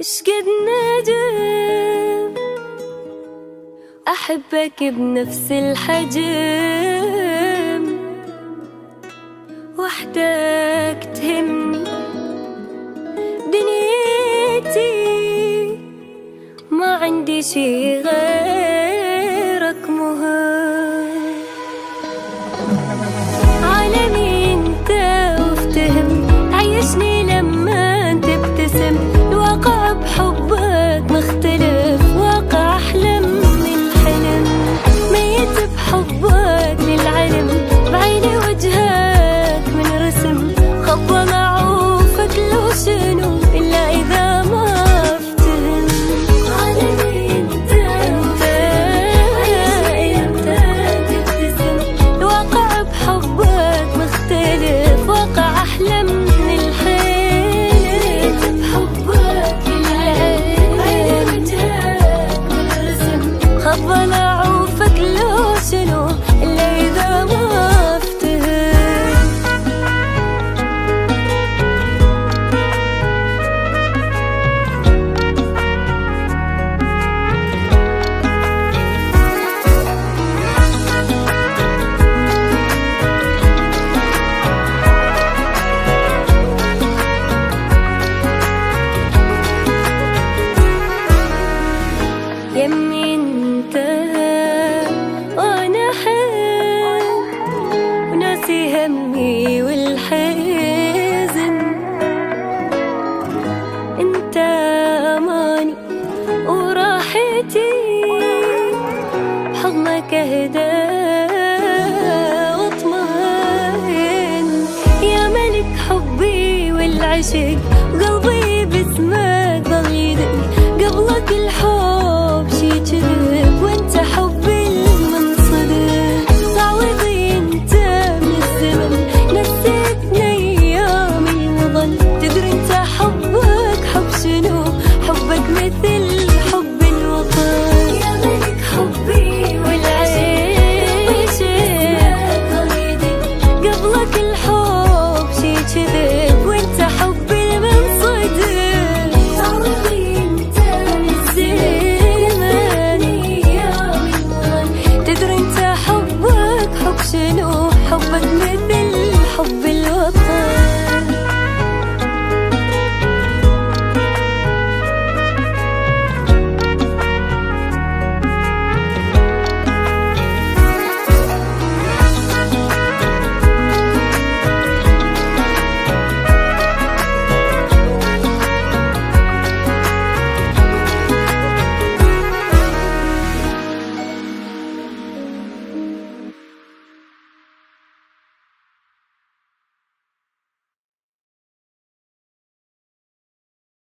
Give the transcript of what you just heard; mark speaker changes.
Speaker 1: وش قد ندم أحبك بنفس الحجم، وحدك تهمني دنيتي، ما عندي شي غيرك مهم. عالمي انت وافتهم، عيشني لما تبتسم، الواقع بحبك مختلف، واقع أحلم من الحلم، ميت بحبك للعلم، بعيني وجهك من رسم، خبى معروفك لو شنو إلا إذا ما افتهم. عالمي انت تبتسم، الواقع بحبك مختلف، واقع أحلم من الحلم، بحبك للعلم، بعيني وجهك من رسم، خبى معروفك لو شنو إلا إذا ما افتهم. يمي انت وانا حن، وناسي همي والحزن، انت اماني وراحتي، بحضنك اهدى واطمئن، يا ملك حبي والعشق، وقلبي